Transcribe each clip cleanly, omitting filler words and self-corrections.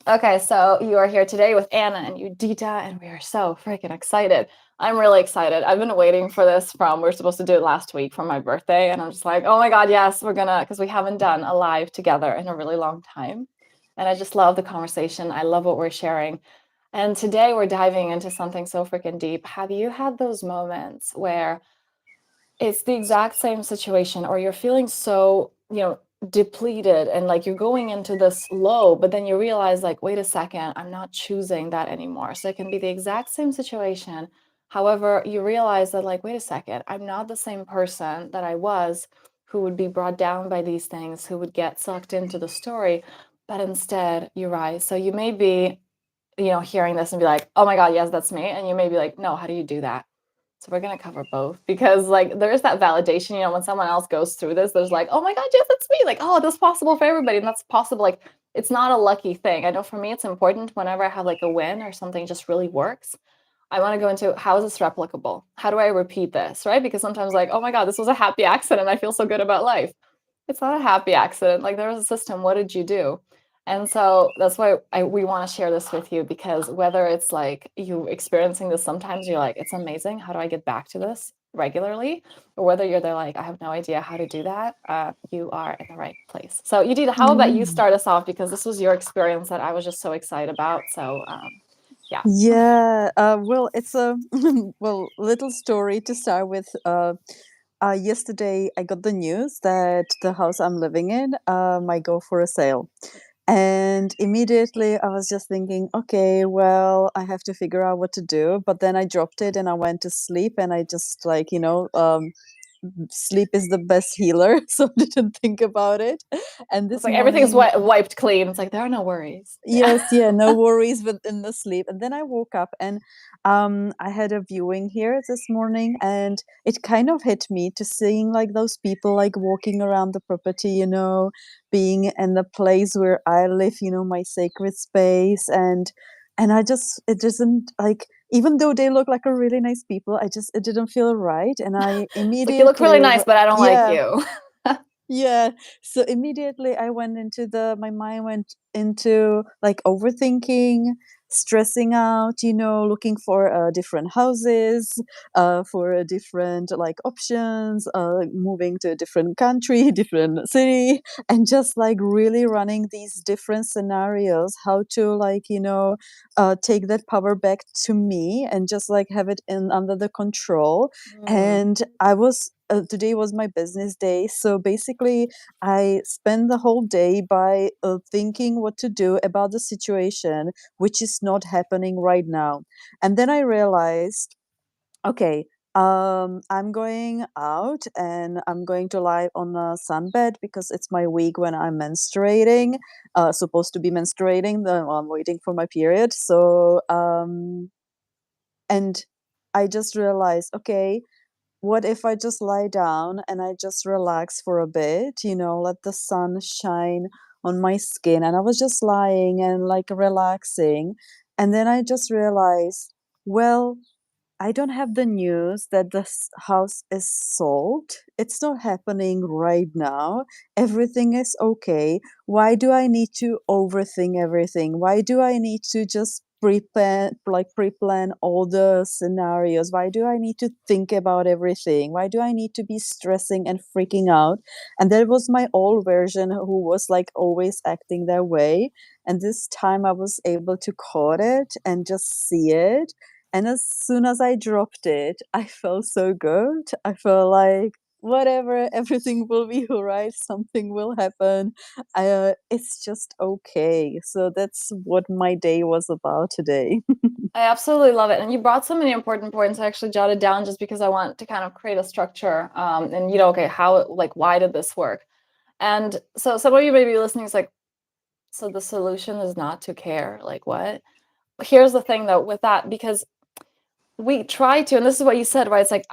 Okay, so you are here today with Anna and Udita, and we are so freaking excited. I'm really excited. I've been waiting for this we're supposed to do it last week for my birthday, and I'm just like, oh my God, yes, we're gonna, because we haven't done a live together in a really long time. And I just love the conversation. I love what we're sharing. And today we're diving into something so freaking deep. Have you had those moments where it's the exact same situation, or you're feeling so, depleted and like you're going into this low, but then you realize, like, wait a second, I'm not choosing that anymore. So it can be the exact same situation. However, you realize that, like, wait a second, I'm not the same person that I was who would be brought down by these things, who would get sucked into the story, but instead you rise. So you may be, hearing this and be like, oh my God, yes, that's me. And you may be like, no, how do you do that? So we're gonna cover both because, like, there is that validation, when someone else goes through this, there's like, oh my God, yes, that's me. Like, oh, that's possible for everybody. And that's possible. Like, it's not a lucky thing. I know for me, it's important whenever I have like a win or something just really works. I want to go into, how is this replicable? How do I repeat this? Right? Because sometimes, like, oh my God, this was a happy accident. I feel so good about life. It's not a happy accident. Like, there was a system. What did you do? And so that's why we want to share this with you, because whether it's like you experiencing this, sometimes you're like, it's amazing. How do I get back to this regularly? Or whether you're there like, I have no idea how to do that, you are in the right place. So Udita, how about you Mm. start us off? Because this was your experience that I was just so excited about. So yeah. Yeah, well, it's a well little story to start with. Yesterday, I got the news that the house I'm living in might go for a sale, and immediately I was just thinking, okay, well, I have to figure out what to do. But then I dropped it and I went to sleep, and I just like sleep is the best healer, so I didn't think about it. And It's this like everything's morning, wiped clean. It's like, there are no worries. Yeah. yes, yeah, no worries within the sleep. And then I woke up and I had a viewing here this morning, and it kind of hit me to seeing like those people like walking around the property, being in the place where I live, my sacred space. And I just, it doesn't like, even though they look like a really nice people, it didn't feel right. And I It's like, you look really immediately, nice, but I don't like yeah, you. yeah. So immediately I went into my mind went into like overthinking, stressing out, looking for different houses, for different like options, moving to a different country, different city, and just like really running these different scenarios, how to like, take that power back to me and just like have it in under the control. Mm. And I was today was my business day. So basically, I spent the whole day by thinking what to do about the situation, which is not happening right now. And then I realized, okay, I'm going out and I'm going to lie on a sunbed because it's my week when I'm menstruating, supposed to be menstruating. I'm waiting for my period. So, and I just realized, okay, what if I just lie down and I just relax for a bit, let the sun shine on my skin? And I was just lying and like relaxing. And then I just realized, well, I don't have the news that this house is sold. It's not happening right now. Everything is okay. Why do I need to overthink everything? Why do I need to just pre-plan all the scenarios? Why do I need to think about everything? Why do I need to be stressing and freaking out? And that was my old version who was like always acting that way. And this time I was able to caught it and just see it, and as soon as I dropped it, I felt so good. I felt like whatever, everything will be all right. Something will happen. It's just okay. So that's what my day was about today. I absolutely love it. And you brought so many important points. I actually jotted down just because I want to kind of create a structure. And okay, how, like, why did this work? And so some of you may be listening is like, so the solution is not to care. Like, what? Here's the thing though with that, because we try to, and this is what you said, right? It's like,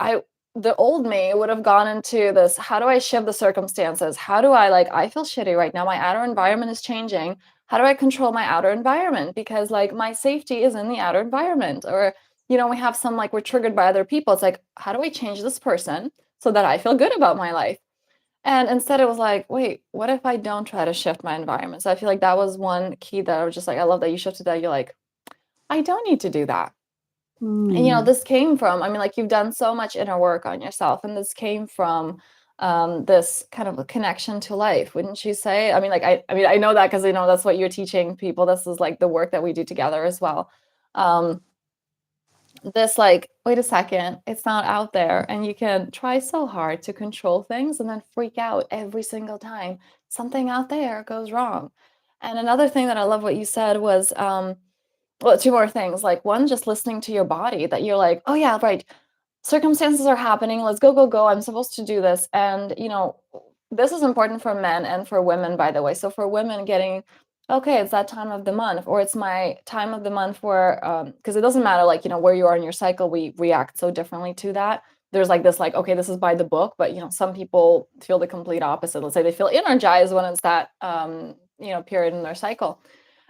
the old me would have gone into this, how do I shift the circumstances? How do I, like, I feel shitty right now. My outer environment is changing. How do I control my outer environment? Because, like, my safety is in the outer environment. Or, we have some, like, we're triggered by other people. It's like, how do I change this person so that I feel good about my life? And instead it was like, wait, what if I don't try to shift my environment? So I feel like that was one key that I was just like, I love that you shifted that. You're like, I don't need to do that. And Mm. this came from, I mean, like, you've done so much inner work on yourself, and this came from this kind of a connection to life, wouldn't you say? I mean, like, I mean, I know that because that's what you're teaching people. This is like the work that we do together as well. Um, this like, wait a second, it's not out there, and you can try so hard to control things and then freak out every single time something out there goes wrong. And another thing that I love what you said was, well, two more things. Like, one, just listening to your body, that you're like, oh yeah, right, circumstances are happening, let's go, go, go, I'm supposed to do this. And this is important for men and for women, by the way. So for women, getting, okay, it's that time of the month, or it's my time of the month for, because it doesn't matter, like, where you are in your cycle, we react so differently to that. There's like this, like, okay, this is by the book, but some people feel the complete opposite. Let's say they feel energized when it's that period in their cycle.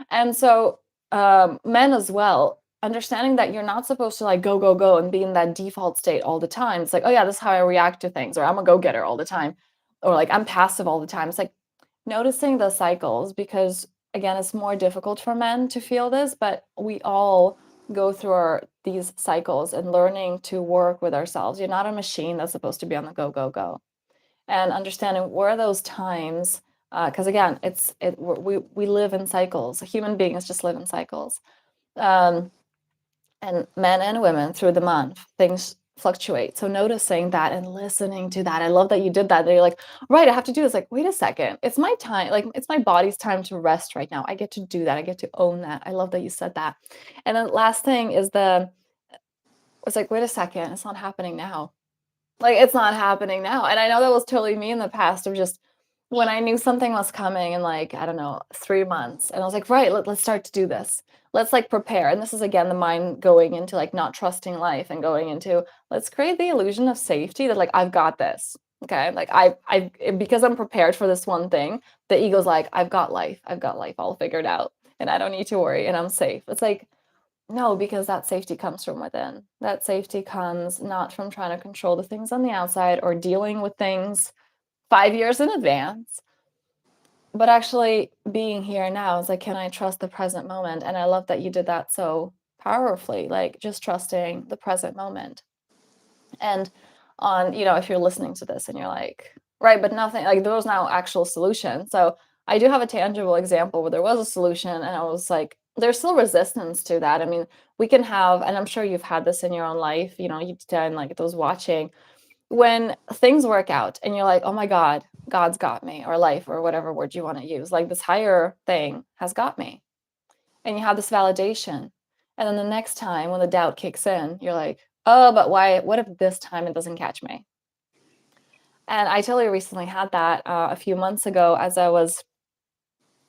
And so, men as well, understanding that you're not supposed to like go, go, go and be in that default state all the time. It's like, oh yeah, this is how I react to things, or I'm a go-getter all the time, or like I'm passive all the time. It's like noticing the cycles, because again, it's more difficult for men to feel this, but we all go through these cycles, and learning to work with ourselves. You're not a machine that's supposed to be on the go, go, go. And understanding where are those times, because again, we live in cycles. Human beings just live in cycles. Um, and men and women through the month, things fluctuate. So noticing that and listening to that. I love that you did that. That you're like, right, I have to do this. Like, wait a second, it's my time. Like, it's my body's time to rest right now. I get to do that. I get to own that. I love that you said that. And then last thing is it's like, wait a second, it's not happening now. Like, it's not happening now. And I know that was totally me in the past, of just when I knew something was coming in, like, I don't know, 3 months, and I was like, "Right, let's start to do this. Let's, like, prepare." And this is, again, the mind going into, like, not trusting life, and going into, "Let's create the illusion of safety that, like, I've got this." Okay? Like, because I'm prepared for this one thing, the ego's like, "I've got life. I've got life all figured out, and I don't need to worry, and I'm safe." It's like, no, because that safety comes from within. That safety comes not from trying to control the things on the outside, or dealing with things 5 years in advance, but actually being here now. Is like, can I trust the present moment? And I love that you did that so powerfully, like just trusting the present moment. And if you're listening to this and you're like, right, but nothing, like there was no actual solution. So I do have a tangible example where there was a solution, and I was like, there's still resistance to that. I mean, we can have, and I'm sure you've had this in your own life, you've done, like, those watching, when things work out and you're like, oh my God, God's got me, or life, or whatever word you want to use, like this higher thing has got me. And you have this validation. And then the next time when the doubt kicks in, you're like, oh, but why? What if this time it doesn't catch me? And I totally recently had that a few months ago, as I was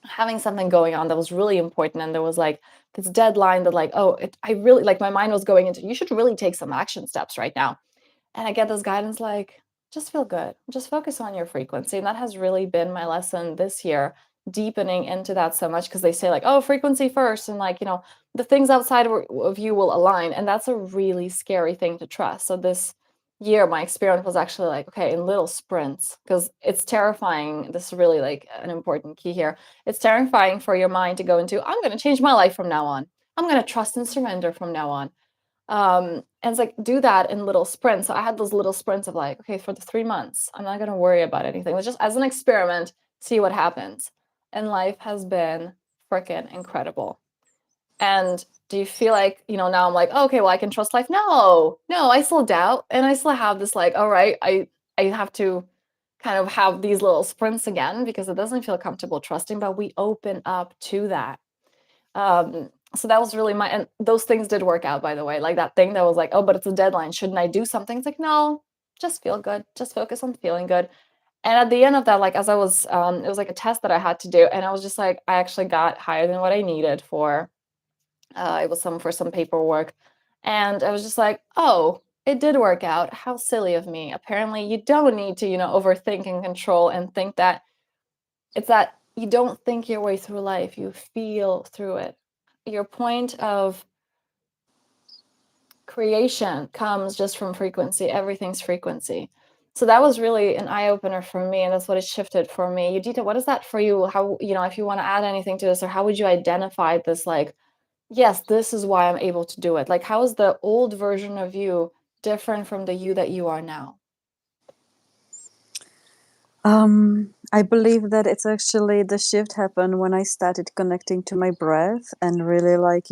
having something going on that was really important. And there was like this deadline that, like, oh, I really, like, my mind was going into, you should really take some action steps right now. And I get this guidance like, just feel good, just focus on your frequency. And that has really been my lesson this year, deepening into that so much, because they say, like, oh, frequency first, and, like, the things outside of you will align. And that's a really scary thing to trust. So this year, my experience was actually like, okay, in little sprints, because it's terrifying. This is really like an important key here. It's terrifying for your mind to go into, I'm going to change my life from now on. I'm going to trust and surrender from now on. And it's like, do that in little sprints. So I had those little sprints of like, okay, for the 3 months, I'm not gonna worry about anything. It's just as an experiment, see what happens. And life has been freaking incredible. And do you feel like, now I'm like, oh, okay, well, I can trust life? No, no, I still doubt. And I still have this like, all right, I have to kind of have these little sprints again, because it doesn't feel comfortable trusting, but we open up to that. So that was really and those things did work out, by the way. Like that thing that was like, oh, but it's a deadline. Shouldn't I do something? It's like, no, just feel good. Just focus on feeling good. And at the end of that, like, as I was, it was like a test that I had to do. And I was just like, I actually got higher than what I needed for, it was for some paperwork. And I was just like, oh, it did work out. How silly of me. Apparently you don't need to, overthink and control and think that it's that you don't think your way through life, you feel through it. Your point of creation comes just from frequency. Everything's frequency. So that was really an eye opener for me, and that's what it shifted for me. Yudita, what is that for you? How, if you want to add anything to this, or how would you identify this, like, yes, this is why I'm able to do it? Like, how is the old version of you different from the you that you are now? I believe that it's actually the shift happened when I started connecting to my breath and really like,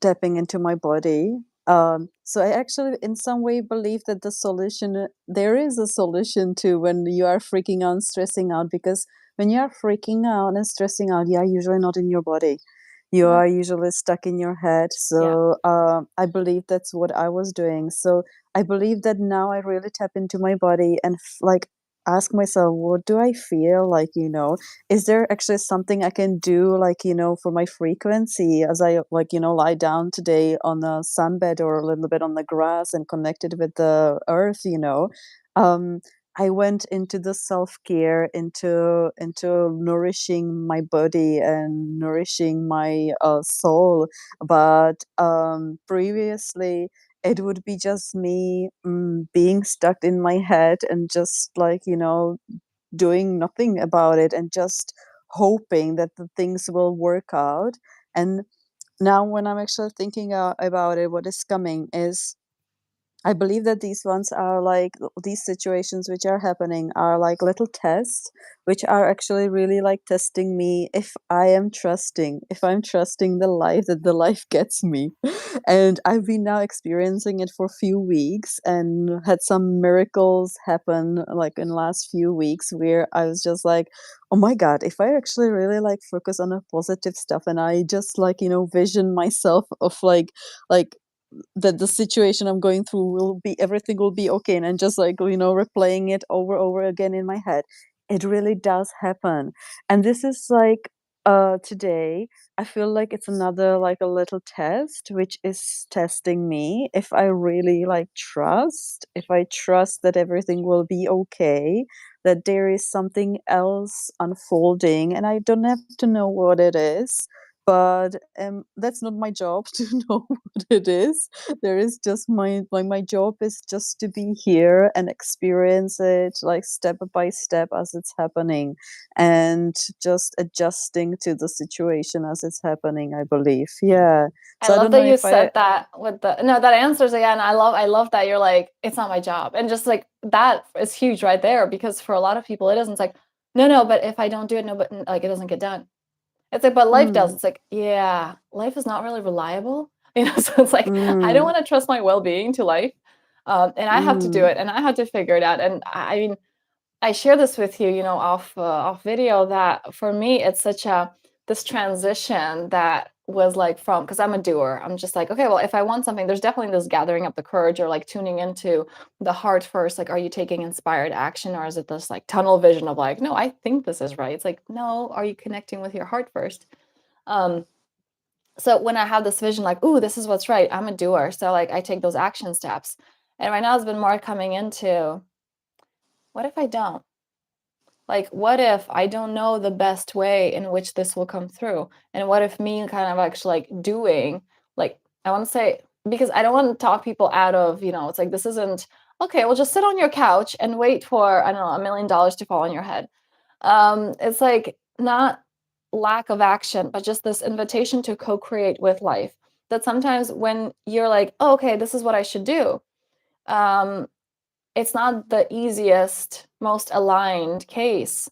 tapping into my body. So I actually in some way believe that there is a solution to when you are freaking out and stressing out, because when you are freaking out and stressing out, you are usually not in your body. You Mhm. are usually stuck in your head. Yeah. So I believe that's what I was doing. So I believe that now I really tap into my body and like ask myself, what do I feel like, is there actually something I can do, like, for my frequency as I, like, lie down today on a sunbed or a little bit on the grass and connected with the earth. Um, I went into the self-care, into nourishing my body and nourishing my soul. But previously, it would be just me being stuck in my head and just like doing nothing about it and just hoping that the things will work out. And now when I'm actually thinking about it, what is coming is I believe that these ones are like these situations which are happening are like little tests, which are actually really like testing me if I'm trusting the life that the life gets me. And I've been now experiencing it for a few weeks and had some miracles happen like in the last few weeks where I was just like, oh my God, if I actually really like focus on the positive stuff and I just like, vision myself of like that the situation I'm going through will be everything will be okay, and just like replaying it over again in my head, it really does happen. And this is like today I feel like it's another like a little test which is testing me if I really like if I trust that everything will be okay, that there is something else unfolding and I don't have to know what it is. But that's not my job to know what it is. There is just my job is just to be here and experience it like step by step as it's happening, and just adjusting to the situation as it's happening, I believe. Yeah. I So I love don't know that you if I said that with the no, that answers again. I love that you're like, it's not my job. And just like that is huge right there, because for a lot of people it isn't. It's like, no, but if I don't do it, no, but like it doesn't get done. It's like, but life does. mm, It's like, yeah, life is not really reliable. So it's like, I don't mm, want to trust my well-being to life. And I have to do mm, it and I have to figure it out. And I mean, I share this with you, off video, that for me it's such a this transition that was like from, because I'm a doer. I'm just like, okay, well, if I want something, there's definitely this gathering up the courage or like tuning into the heart first. Like, are you taking inspired action, or is it this like tunnel vision of like, no, I think this is right? It's like, no, are you connecting with your heart first? Um, so when I have this vision, like, ooh, this is what's right, I'm a doer. So like I take those action steps. And right now it's been more coming into, what if I don't? Like, what if I don't know the best way in which this will come through? And what if me kind of actually like doing, like, I want to say, because I don't want to talk people out of, it's like, this isn't, okay, well, just sit on your couch and wait for, I don't know, $1 million to fall on your head. It's like not lack of action, but just this invitation to co-create with life. That sometimes when you're like, oh, okay, this is what I should do. Um, it's not the easiest, most aligned case.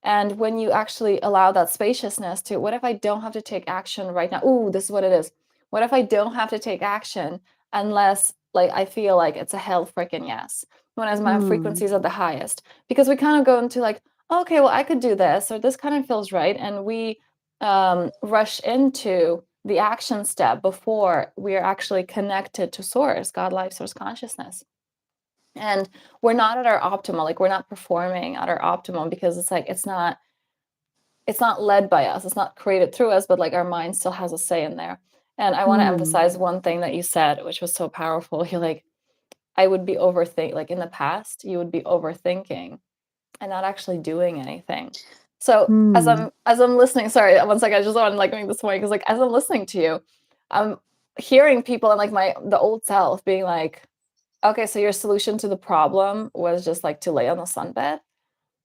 And when you actually allow that spaciousness to, what if I don't have to take action right now? Ooh, this is what it is. What if I don't have to take action unless like I feel like it's a hell freaking yes, when as my mm, frequency is at the highest? Because we kind of go into like, okay, well, I could do this, or this kind of feels right. And we rush into the action step before we are actually connected to source, God, life, source consciousness. And we're not at our optimal, like we're not performing at our optimum, because it's like it's not led by us, it's not created through us, but like our mind still has a say in there. And I want to mm, emphasize one thing that you said, which was so powerful. You're like, I would be overthink, like in the past you would be overthinking and not actually doing anything. So as mm, I'm listening, sorry, one second, I just want to like make this point, because like as I'm listening to you, I'm hearing people and like the old self being like, Okay, so your solution to the problem was just like to lay on the sunbed?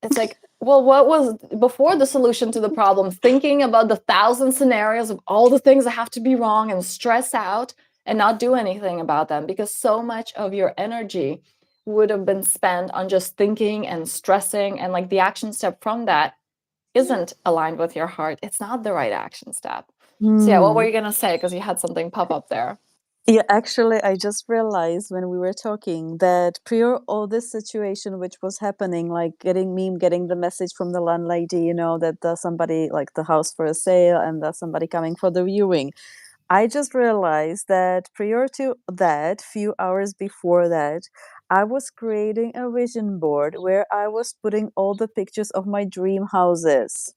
It's like, well, what was before the solution to the problem? Thinking about the thousand scenarios of all the things that have to be wrong and stress out and not do anything about them because so much of your energy would have been spent on just thinking and stressing. And like the action step from that isn't aligned with your heart. It's not the right action step. So, yeah, what were Hmm. you going to say? Because you had something pop up there. Yeah, actually, I just realized when we were talking that prior all this situation which was happening, like getting the message from the landlady, that there's somebody like the house for a sale and there's somebody coming for the viewing. I just realized that prior to that, few hours before that, I was creating a vision board where I was putting all the pictures of my dream houses.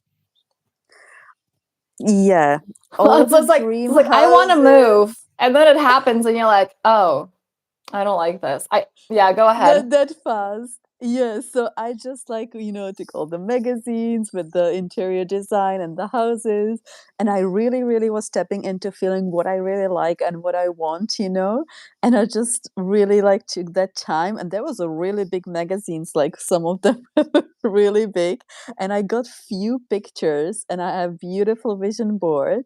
Yeah, all So the it's dream like I want to move, houses. and then it happens, and you're like, oh, I don't like this. Yeah, go ahead. That fast. Yes, so I just like, took all the magazines with the interior design and the houses, and I really, really was stepping into feeling what I really like and what I want. And I just really like took that time, and there was a really big magazines, like some of them really big, and I got few pictures, and I have beautiful vision board,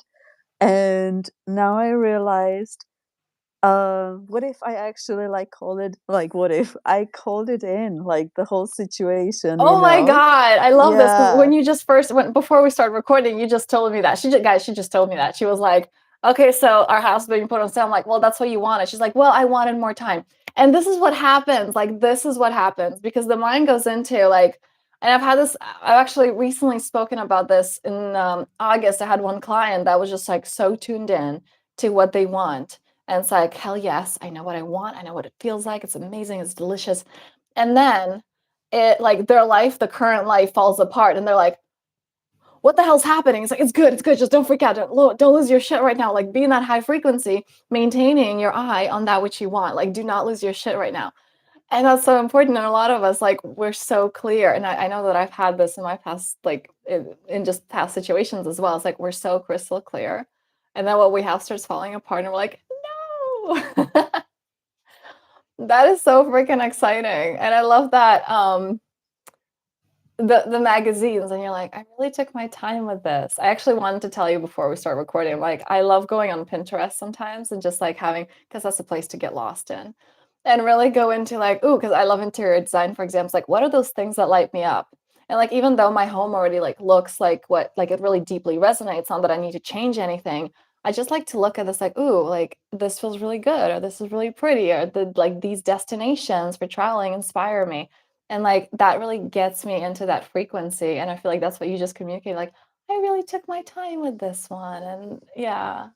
and now I realized what if I actually like called it like what if I called it in like the whole situation, Oh my God, I love this because Yeah. when you just first went before we started recording, you just told me that. She just told me that. She was like, "Okay, so our house is being put on sale." I'm like, "Well, that's what you wanted." She's like, "Well, I wanted more time." And this is what happens. Like, this is what happens because the mind goes into like, and I've actually recently spoken about this in August. I had one client that was just like so tuned in to what they want. And it's like, hell yes, I know what I want. I know what it feels like. It's amazing. It's delicious. And then it like their life, the current life falls apart and they're like, what the hell's happening? It's like, it's good. Just don't freak out. Don't lose your shit right now. Like be in that high frequency, maintaining your eye on that which you want. Like do not lose your shit right now. And that's so important. And a lot of us, like, we're so clear. And I know that I've had this in my past, like in just past situations as well. It's like we're so crystal clear. And then what we have starts falling apart and we're like, no. That is so freaking exciting. And I love that the magazines and you're like, I really took my time with this. I actually wanted to tell you before we start recording, like I love going on Pinterest sometimes and just like having because that's a place to get lost in and really go into like, ooh, because I love interior design, for example. It's like, what are those things that light me up? And like even though my home already like looks like what like it really deeply resonates, not that I need to change anything. I just like to look at this like, ooh, like this feels really good, or this is really pretty, or the like these destinations for traveling inspire me. And like that really gets me into that frequency. And I feel like that's what you just communicated. Like, I really took my time with this one. And yeah.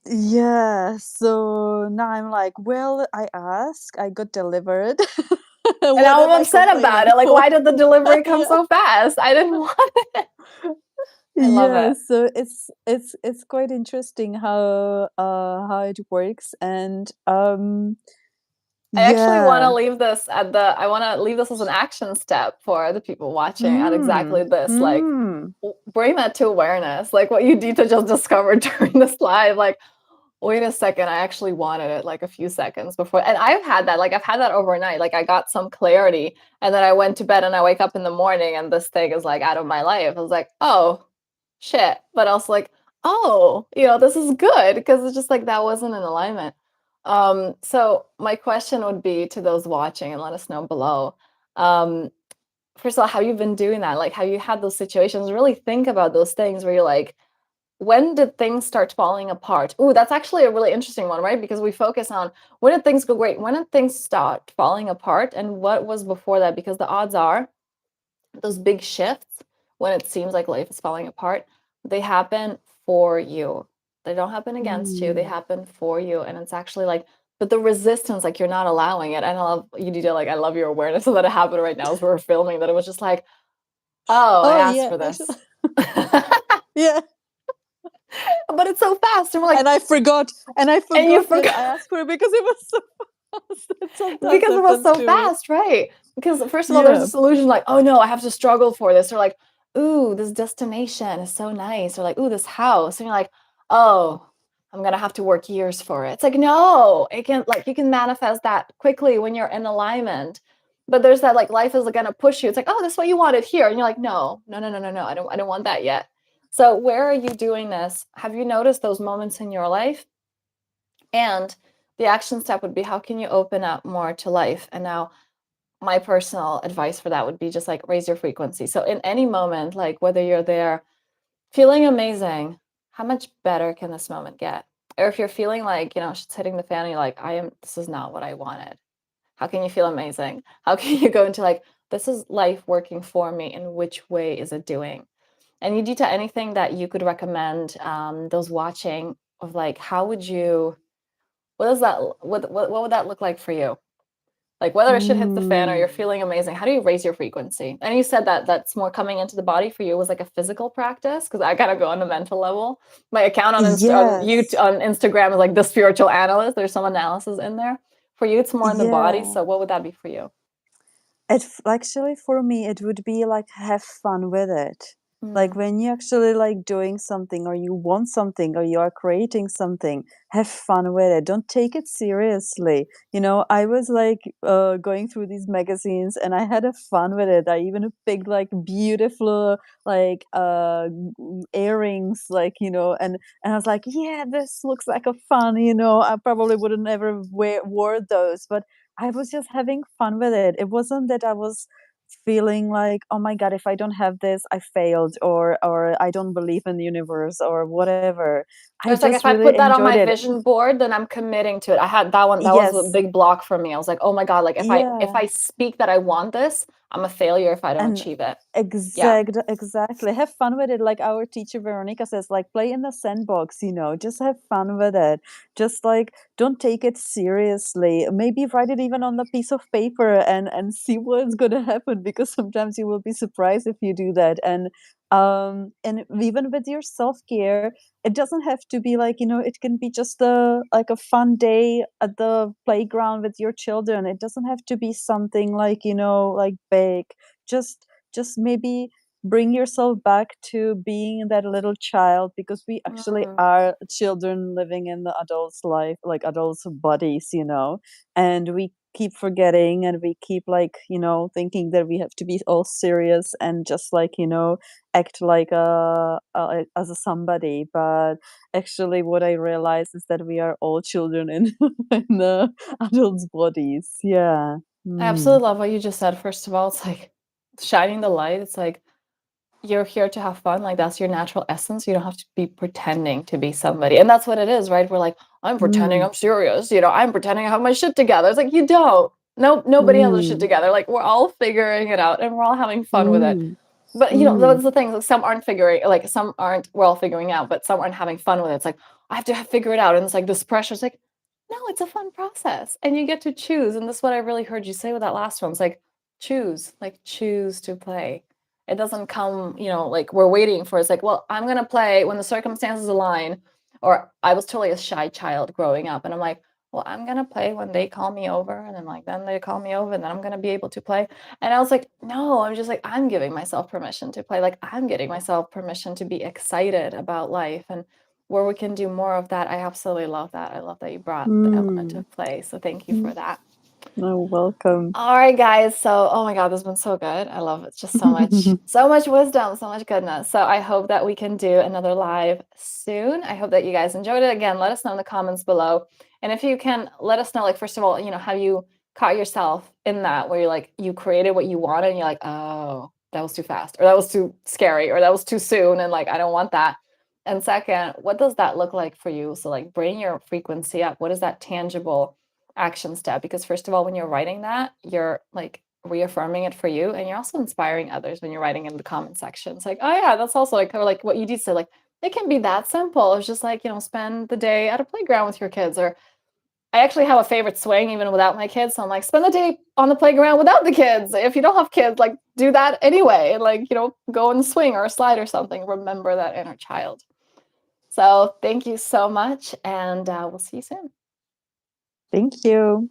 Yeah, so now I'm like, well, I asked, I got delivered. And What now am I'm I upset about complaining it. Like, for? why did the delivery come Yeah. so fast? I didn't want it. I love Yeah, it. so it's quite interesting how it works, and I actually want to yeah. leave this at the, I want to leave this as an action step for the people watching at exactly this. Like, Hmm. bring that to awareness. Like what you Dita just discovered during this live. Like, wait a second, I actually wanted it like a few seconds before. And I've had that, like I've had that overnight. Like I got some clarity and then I went to bed and I wake up in the morning and this thing is like out of my life. I was like, oh shit. But also like, oh, this is good because it's just like that wasn't in alignment. So my question would be to those watching and let us know below. Um, first of all, how you've been doing that? Like, have you had those situations? Really think about those things where you're like, when did things start falling apart? Ooh, that's actually a really interesting one, right? Because we focus on when did things go great? When did things start falling apart? And what was before that? Because the odds are those big shifts, when it seems like life is falling apart, they happen for you. They don't happen against you. They Mm. happen for you. And it's actually like, but the resistance, like you're not allowing it. And I love you, Dita, like I love your awareness of that it happened right now as we were filming, that it was just like, oh, I Oh, asked yeah, for actually, this. yeah. But it's so fast. And we're like, And I and you forgot that I forgot. asked for it because it was so fast. That sometimes Because it was happens so to me. fast, right? Because first of all, there's Yeah. this illusion like, oh no, I have to struggle for this. Or like, ooh, this destination is so nice. Or like, ooh, this house. And you're like, oh, I'm gonna have to work years for it. It's like, no, it can, like, you can manifest that quickly when you're in alignment. But there's that, like, life is gonna push you. It's like, oh, this is what you wanted here. And you're like, no, no, no, no, no, no. I don't want that yet. So where are you doing this? Have you noticed those moments in your life? And the action step would be, how can you open up more to life? And now my personal advice for that would be just like raise your frequency. So in any moment, like whether you're there feeling amazing, how much better can this moment get? Or if you're feeling like, shit's hitting the fan, and you're like, this is not what I wanted. How can you feel amazing? How can you go into like, this is life working for me, and which way is it doing? And you do to anything that you could recommend those watching of like, how would you, what is that, what would that look like for you? Like whether shit hits the fan or you're Mm. feeling amazing, how do you raise your frequency? And you said that that's more coming into the body for you was like a physical practice, because I gotta go on the mental level. My account on Yes. on Instagram is like the spiritual analyst. There's some analysis in there. For you, it's more in the body. Yeah. So what would that be for you? Actually, for me, it would be like have fun with it. Like Mm. when you actually like doing something or you want something or you are creating something, have fun with it. Don't take it seriously. I was like going through these magazines and I had a fun with it. I even picked like beautiful like earrings, like, and I was like, yeah, this looks like a fun, I probably wouldn't ever wore those, but I was just having fun with it. It wasn't that I was feeling like, "Oh my god, if I don't have this, I failed," or "I don't believe in the universe," or whatever. I It's like just if I really put that on enjoyed my it. vision board, then I'm committing to it. I had that one, that was a Yes. big block for me. I was like, oh my God, like if Yeah. I speak that I want this, I'm a failure if I don't And achieve it. Yeah. exactly. Have fun with it. Like our teacher Veronica says, like play in the sandbox, just have fun with it. Just like don't take it seriously. Maybe write it even on a piece of paper and see what's gonna happen, because sometimes you will be surprised if you do that. And even with your self-care, it doesn't have to be like, it can be just a fun day at the playground with your children. It doesn't have to be something like, like big. Just maybe bring yourself back to being that little child, because we actually Mm. are children living in the adult's life, like adults bodies, and we keep forgetting, and we keep like, thinking that we have to be all serious and just like, act like as a somebody. But actually what I realize is that we are all children in in the adults bodies. Yeah. I Mm. absolutely love what you just said. First of all, it's like shining the light. It's like you're here to have fun. Like that's your natural essence. You don't have to be pretending to be somebody. And that's what it is, right? We're like, I'm pretending Mm. I'm serious. I'm pretending I have my shit together. It's like you don't. No, nobody has their shit Mm. together. Like we're all figuring it out and we're all having fun with it. Mm. But Mm. that's the thing. Like some aren't figuring, like some aren't, we're all figuring out, but some aren't having fun with it. It's like, I have to figure it out. And it's like this pressure. It's like, no, it's a fun process. And you get to choose. And this is what I really heard you say with that last one. It's like choose to play. It doesn't come, like we're waiting for. It's like, well, I'm gonna play when the circumstances align. Or I was totally a shy child growing up. And I'm like, well, I'm gonna play when they call me over. And then they call me over, and then I'm gonna be able to play. And I was like, no, I'm just like, I'm giving myself permission to play. Like, I'm getting myself permission to be excited about life and where we can do more of that. I absolutely love that. I love that you brought the element Mm. of play. So thank you for Mm. that. Oh, welcome. All right, guys. So, oh my God, this has been so good. I love it. Just so much wisdom, so much goodness. So I hope that we can do another live soon. I hope that you guys enjoyed it. Again, let us know in the comments below. And if you can let us know, like, first of all, how you caught yourself in that, where you're like, you created what you wanted and you're like, oh, that was too fast, or that was too scary, or that was too soon. And like, I don't want that. And second, what does that look like for you? So like bring your frequency up. What is that tangible action step? Because first of all, when you're writing that, you're like reaffirming it for you, and you're also inspiring others when you're writing in the comment section. It's like, oh yeah, that's also like kind of like what you did say, like it can be that simple. It's just like, spend the day at a playground with your kids. Or I actually have a favorite swing even without my kids. So I'm like, spend the day on the playground without the kids. If you don't have kids, like do that anyway. And like, go and swing or slide or something. Remember that inner child. So thank you so much. And we'll see you soon. Thank you.